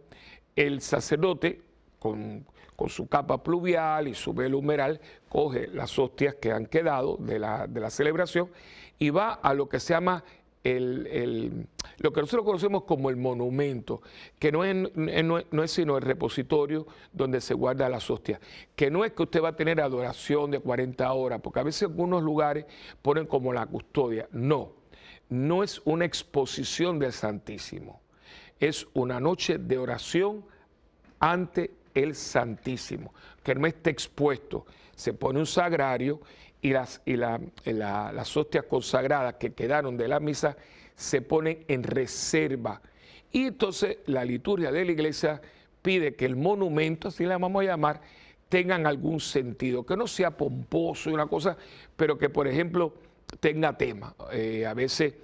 el sacerdote con su capa pluvial y su velo humeral coge las hostias que han quedado de la celebración y va a lo que se llama lo que nosotros conocemos como el monumento, que no es sino el repositorio donde se guarda las hostias, que no es que usted va a tener adoración de 40 horas, porque a veces algunos lugares ponen como la custodia. No es una exposición del Santísimo, es una noche de oración ante el Santísimo, que no esté expuesto. Se pone un sagrario y las hostias consagradas que quedaron de la misa se ponen en reserva. Y entonces la liturgia de la iglesia pide que el monumento, así la vamos a llamar, tengan algún sentido, que no sea pomposo y una cosa, pero que por ejemplo tenga tema. A veces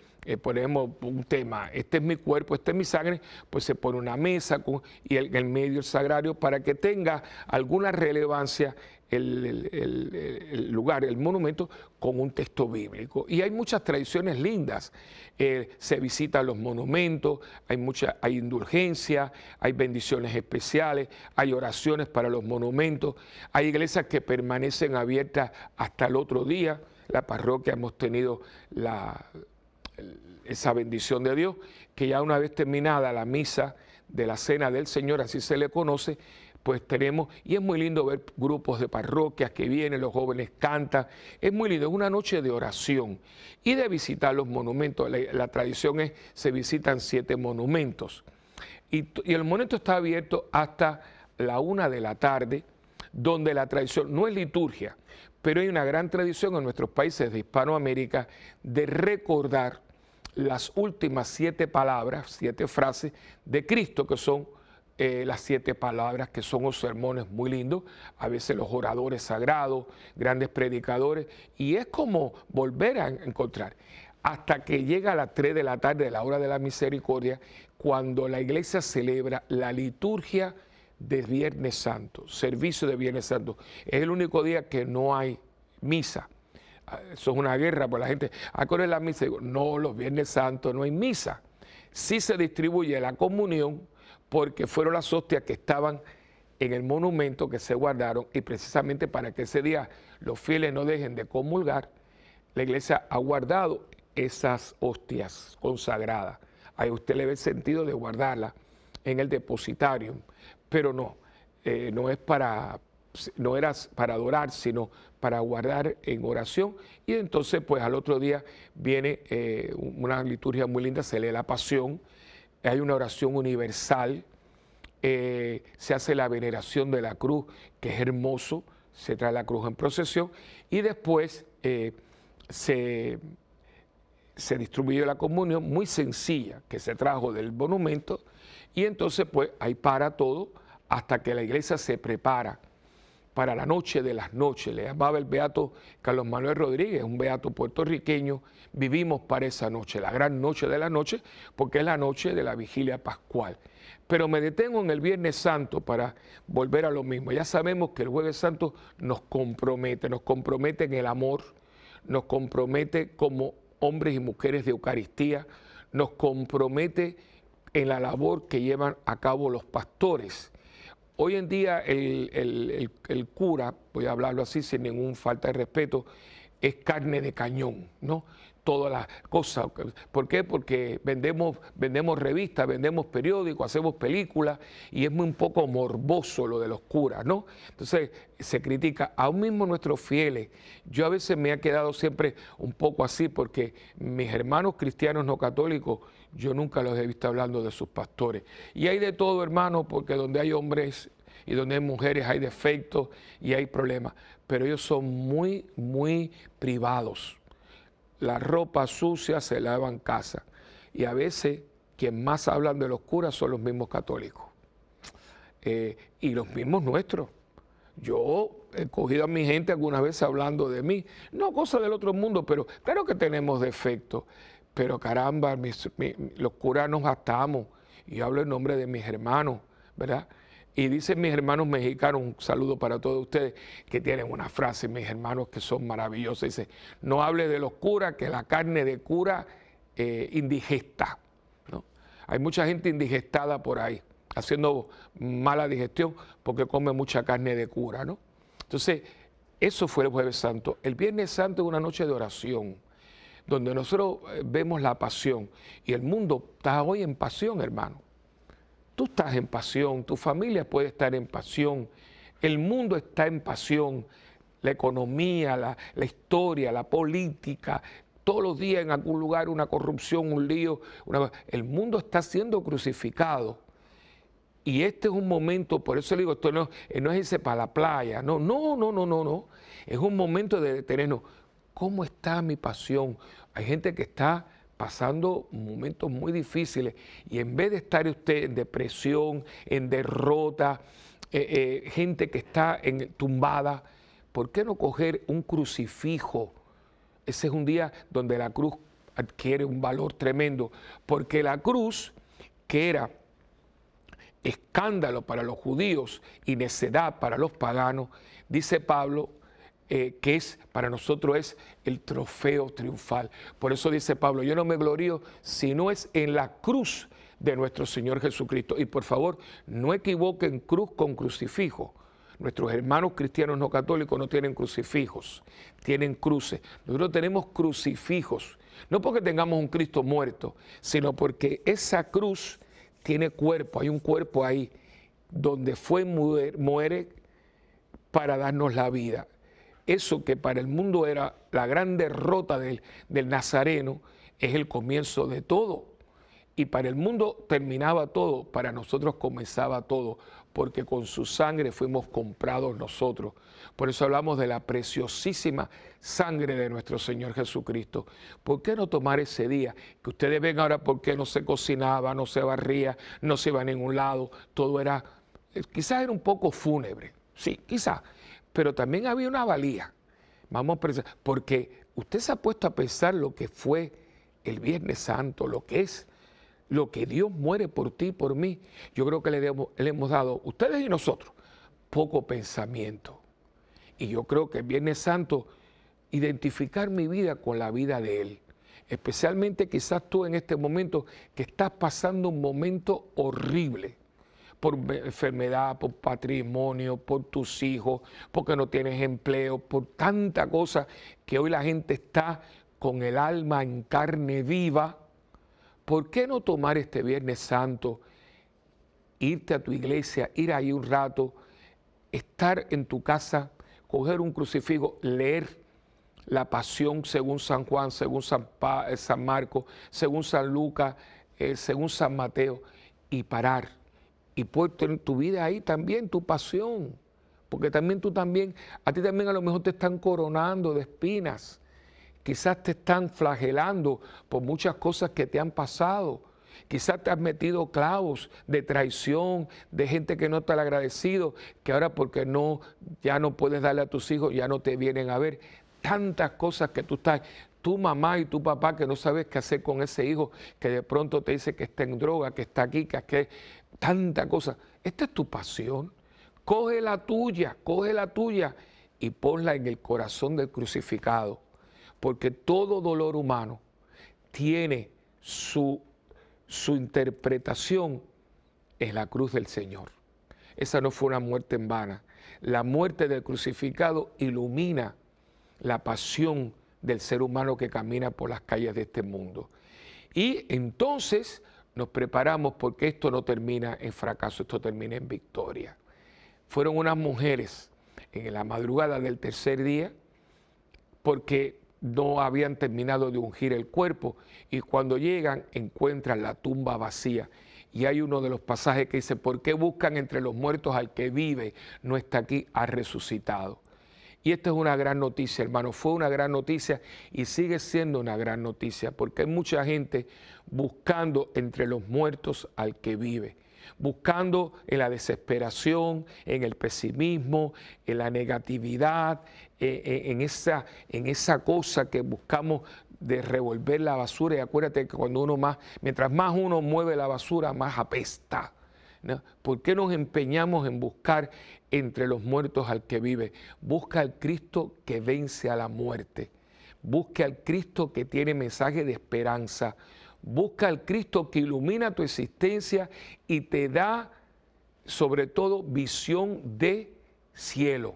ponemos un tema, este es mi cuerpo, este es mi sangre, pues se pone una mesa y en el medio el sagrario para que tenga alguna relevancia el lugar, el monumento, con un texto bíblico. Y hay muchas tradiciones lindas. Se visitan los monumentos, hay indulgencia, hay bendiciones especiales, hay oraciones para los monumentos, hay iglesias que permanecen abiertas hasta el otro día. La parroquia hemos tenido esa bendición de Dios, que ya una vez terminada la misa de la Cena del Señor, así se le conoce, pues tenemos, y es muy lindo ver grupos de parroquias que vienen, los jóvenes cantan, es muy lindo, es una noche de oración y de visitar los monumentos. La tradición es, se visitan 7 monumentos y el monumento está abierto hasta la 1 de la tarde, donde la tradición no es liturgia, pero hay una gran tradición en nuestros países de Hispanoamérica de recordar las últimas 7 palabras, 7 frases de Cristo, que son las 7 palabras, que son los sermones muy lindos, a veces los oradores sagrados, grandes predicadores, y es como volver a encontrar, hasta que llega a las 3 de la tarde, la hora de la misericordia, cuando la iglesia celebra la liturgia de Viernes Santo, servicio de Viernes Santo. Es el único día que no hay misa. Eso es una guerra, pues la gente, ¿cuál es la misa? Digo, no, los Viernes Santos no hay misa. Sí se distribuye la comunión, porque fueron las hostias que estaban en el monumento que se guardaron, y precisamente para que ese día los fieles no dejen de comulgar, la iglesia ha guardado esas hostias consagradas. Ahí usted le ve el sentido de guardarlas en el depositario, pero no era para adorar, sino para guardar en oración. Y entonces pues al otro día viene una liturgia muy linda, se lee la Pasión, hay una oración universal, se hace la veneración de la cruz, que es hermoso, se trae la cruz en procesión, y después se distribuye la comunión muy sencilla, que se trajo del monumento, y entonces pues ahí para todo, hasta que la iglesia se prepara para la noche de las noches. Le llamaba el beato Carlos Manuel Rodríguez, un beato puertorriqueño. Vivimos para esa noche, la gran noche de la noche, porque es la noche de la vigilia pascual. Pero me detengo en el Viernes Santo para volver a lo mismo. Ya sabemos que el Jueves Santo nos compromete en el amor, nos compromete como hombres y mujeres de Eucaristía, nos compromete en la labor que llevan a cabo los pastores. Hoy en día el cura, voy a hablarlo así sin ninguna falta de respeto, es carne de cañón, ¿no? Todas las cosas. ¿Por qué? Porque vendemos revistas, vendemos periódicos, hacemos películas y es muy un poco morboso lo de los curas, ¿no? Entonces se critica, aún mismo nuestros fieles. Yo a veces me he quedado siempre un poco así porque mis hermanos cristianos no católicos, yo nunca los he visto hablando de sus pastores. Y hay de todo, hermano, porque donde hay hombres y donde hay mujeres hay defectos y hay problemas, pero ellos son muy, muy privados. La ropa sucia se lava en casa y a veces quien más hablan de los curas son los mismos católicos y los mismos nuestros. Yo he cogido a mi gente algunas veces hablando de mí, no cosa del otro mundo, pero claro que tenemos defectos, pero caramba, los curas nos gastamos. Y yo hablo en nombre de mis hermanos, ¿verdad? Y dicen mis hermanos mexicanos, un saludo para todos ustedes, que tienen una frase, mis hermanos, que son maravillosas. Dice, no hable de los curas, que la carne de cura indigesta, ¿no? Hay mucha gente indigestada por ahí, haciendo mala digestión porque come mucha carne de cura, ¿no? Entonces, eso fue el Jueves Santo. El Viernes Santo es una noche de oración, donde nosotros vemos la pasión. Y el mundo está hoy en pasión, hermano. Tú estás en pasión, tu familia puede estar en pasión, el mundo está en pasión, la economía, la historia, la política, todos los días en algún lugar una corrupción, un lío, el mundo está siendo crucificado. Y este es un momento, por eso le digo, esto no es irse para la playa, no, es un momento de detenernos. ¿Cómo está mi pasión? Hay gente que está pasando momentos muy difíciles y en vez de estar usted en depresión, en derrota, gente que está tumbada, ¿por qué no coger un crucifijo? Ese es un día donde la cruz adquiere un valor tremendo, porque la cruz, que era escándalo para los judíos y necedad para los paganos, dice Pablo, que para nosotros es el trofeo triunfal. Por eso dice Pablo, yo no me glorío si no es en la cruz de nuestro Señor Jesucristo. Y por favor, no equivoquen cruz con crucifijo. Nuestros hermanos cristianos no católicos no tienen crucifijos, tienen cruces. Nosotros tenemos crucifijos, no porque tengamos un Cristo muerto, sino porque esa cruz tiene cuerpo, hay un cuerpo ahí donde muere para darnos la vida. Eso que para el mundo era la gran derrota del Nazareno, es el comienzo de todo. Y para el mundo terminaba todo, para nosotros comenzaba todo, porque con su sangre fuimos comprados nosotros. Por eso hablamos de la preciosísima sangre de nuestro Señor Jesucristo. ¿Por qué no tomar ese día? Que ustedes ven ahora por qué no se cocinaba, no se barría, no se iba a ningún lado, todo era, quizás era un poco fúnebre, sí, quizás, pero también había una valía. Vamos a pensar, porque usted se ha puesto a pensar lo que fue el Viernes Santo, lo que es, lo que Dios muere por ti y por mí. Yo creo que le hemos dado, ustedes y nosotros, poco pensamiento. Y yo creo que el Viernes Santo, identificar mi vida con la vida de Él. Especialmente quizás tú en este momento que estás pasando un momento horrible, por enfermedad, por patrimonio, por tus hijos, porque no tienes empleo, por tanta cosa que hoy la gente está con el alma en carne viva. ¿Por qué no tomar este Viernes Santo, irte a tu iglesia, ir ahí un rato, estar en tu casa, coger un crucifijo, leer la pasión según San Juan, según San Marcos, según San Lucas, según San Mateo, y parar? Y puedes tener tu vida ahí también, tu pasión, porque también a ti también a lo mejor te están coronando de espinas, quizás te están flagelando por muchas cosas que te han pasado, quizás te has metido clavos de traición, de gente que no te ha agradecido, que ahora porque ya no puedes darle a tus hijos, ya no te vienen a ver, tantas cosas que tú estás, tu mamá y tu papá que no sabes qué hacer con ese hijo, que de pronto te dice que está en droga, que está aquí, que tanta cosa. Esta es tu pasión. Coge la tuya y ponla en el corazón del crucificado, porque todo dolor humano tiene su interpretación en la cruz del Señor. Esa no fue una muerte en vano. La muerte del crucificado ilumina la pasión del ser humano que camina por las calles de este mundo. Y entonces nos preparamos porque esto no termina en fracaso, esto termina en victoria. Fueron unas mujeres en la madrugada del tercer día porque no habían terminado de ungir el cuerpo y cuando llegan encuentran la tumba vacía. Y hay uno de los pasajes que dice, ¿por qué buscan entre los muertos al que vive? No está aquí, ha resucitado. Y esta es una gran noticia, hermano, fue una gran noticia y sigue siendo una gran noticia porque hay mucha gente buscando entre los muertos al que vive, buscando en la desesperación, en el pesimismo, en la negatividad, en esa cosa que buscamos de revolver la basura, y acuérdate que mientras más uno mueve la basura, más apesta, ¿no? ¿Por qué nos empeñamos en buscar entre los muertos al que vive? Busca al Cristo que vence a la muerte. Busca al Cristo que tiene mensaje de esperanza. Busca al Cristo que ilumina tu existencia y te da, sobre todo, visión de cielo.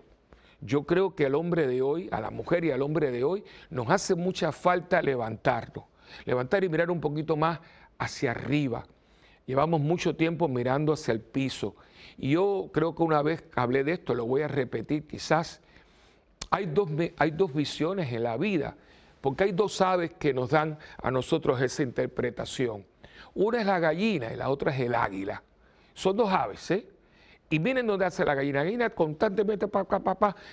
Yo creo que al hombre de hoy, a la mujer y al hombre de hoy, nos hace mucha falta levantarnos. Levantar y mirar un poquito más hacia arriba. Llevamos mucho tiempo mirando hacia el piso. Y yo creo que una vez hablé de esto, lo voy a repetir quizás. Hay dos visiones en la vida, porque hay dos aves que nos dan a nosotros esa interpretación. Una es la gallina y la otra es el águila. Son dos aves, ¿eh? Y miren dónde hace la gallina constantemente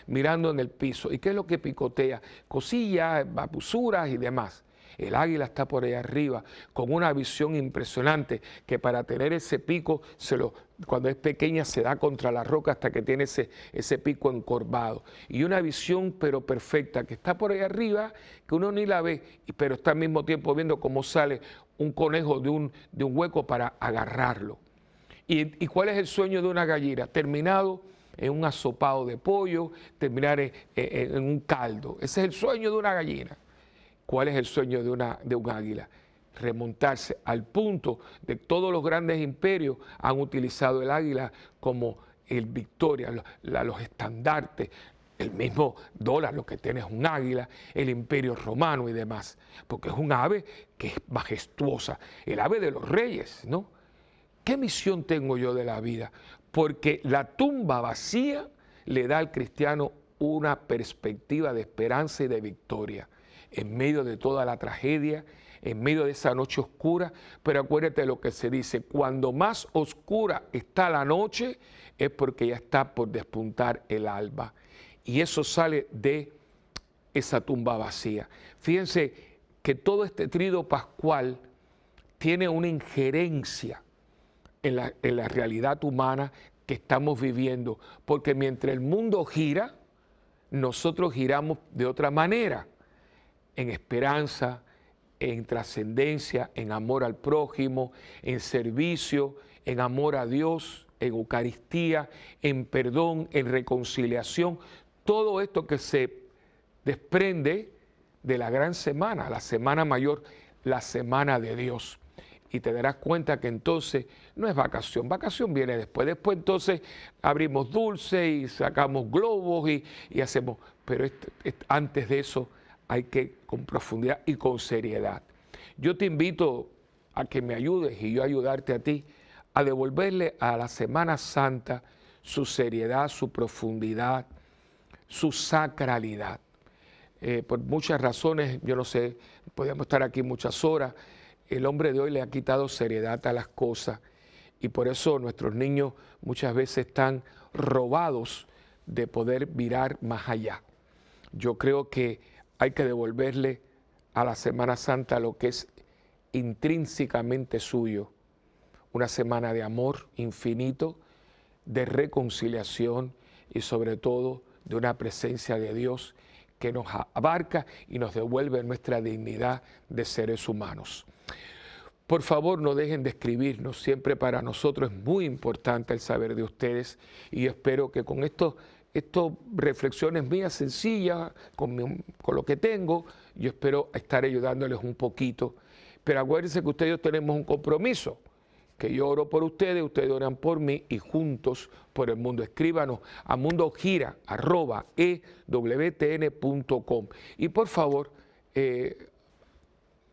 mirando en el piso. ¿Y qué es lo que picotea? Cosillas, babusuras y demás. El águila está por ahí arriba con una visión impresionante que para tener ese pico, cuando es pequeña se da contra la roca hasta que tiene ese pico encorvado. Y una visión pero perfecta que está por ahí arriba, que uno ni la ve, pero está al mismo tiempo viendo cómo sale un conejo de un hueco para agarrarlo. ¿Y cuál es el sueño de una gallina? Terminado en un asopado de pollo, terminar en un caldo. Ese es el sueño de una gallina. ¿Cuál es el sueño de un águila? Remontarse al punto de que todos los grandes imperios han utilizado el águila como el victoria, los estandartes. El mismo dólar, lo que tiene es un águila, el imperio romano y demás. Porque es un ave que es majestuosa, el ave de los reyes, ¿no? ¿Qué misión tengo yo de la vida? Porque la tumba vacía le da al cristiano una perspectiva de esperanza y de victoria en medio de toda la tragedia, en medio de esa noche oscura. Pero acuérdate de lo que se dice, cuando más oscura está la noche es porque ya está por despuntar el alba. Y eso sale de esa tumba vacía. Fíjense que todo este tríodo pascual tiene una injerencia en la realidad humana que estamos viviendo, porque mientras el mundo gira, nosotros giramos de otra manera, en esperanza, en trascendencia, en amor al prójimo, en servicio, en amor a Dios, en Eucaristía, en perdón, en reconciliación, todo esto que se desprende de la gran semana, la semana mayor, la semana de Dios. Y te darás cuenta que entonces no es vacación, vacación viene después. Después entonces abrimos dulce y sacamos globos y hacemos, pero antes de eso hay que con profundidad y con seriedad. Yo te invito a que me ayudes y yo ayudarte a ti a devolverle a la Semana Santa su seriedad, su profundidad, su sacralidad. Por muchas razones, yo no sé, podríamos estar aquí muchas horas. El hombre de hoy le ha quitado seriedad a las cosas y por eso nuestros niños muchas veces están robados de poder mirar más allá. Yo creo que hay que devolverle a la Semana Santa lo que es intrínsecamente suyo, una semana de amor infinito, de reconciliación y sobre todo de una presencia de Dios que nos abarca y nos devuelve nuestra dignidad de seres humanos. Por favor, no dejen de escribirnos, siempre para nosotros es muy importante el saber de ustedes y yo espero que con estas reflexiones mías sencillas, con lo que tengo, yo espero estar ayudándoles un poquito. Pero acuérdense que ustedes y yo tenemos un compromiso, que yo oro por ustedes, ustedes oran por mí y juntos por el mundo. Escríbanos a mundogira@ewtn.com y por favor,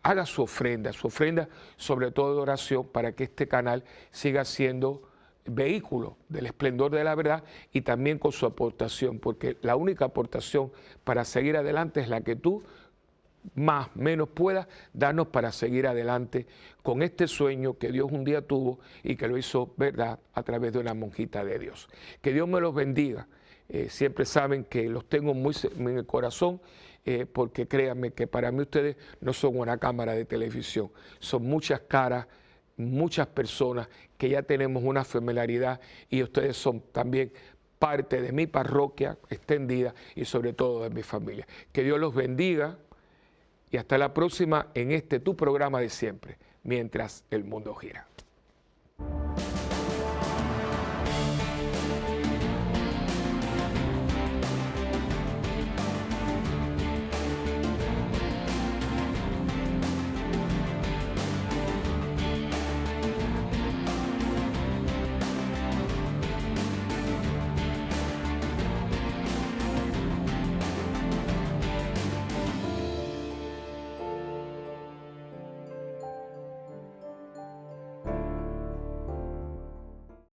haga su ofrenda sobre todo de oración para que este canal siga siendo vehículo del esplendor de la verdad y también con su aportación, porque la única aportación para seguir adelante es la que tú más menos puedas darnos para seguir adelante con este sueño que Dios un día tuvo y que lo hizo verdad a través de una monjita de Dios. Que Dios me los bendiga. Siempre saben que los tengo muy en el corazón, porque créanme que para mí ustedes no son una cámara de televisión, son muchas caras, muchas personas que ya tenemos una familiaridad y ustedes son también parte de mi parroquia extendida y sobre todo de mi familia. Que Dios los bendiga y hasta la próxima en este tu programa de siempre, Mientras el Mundo Gira.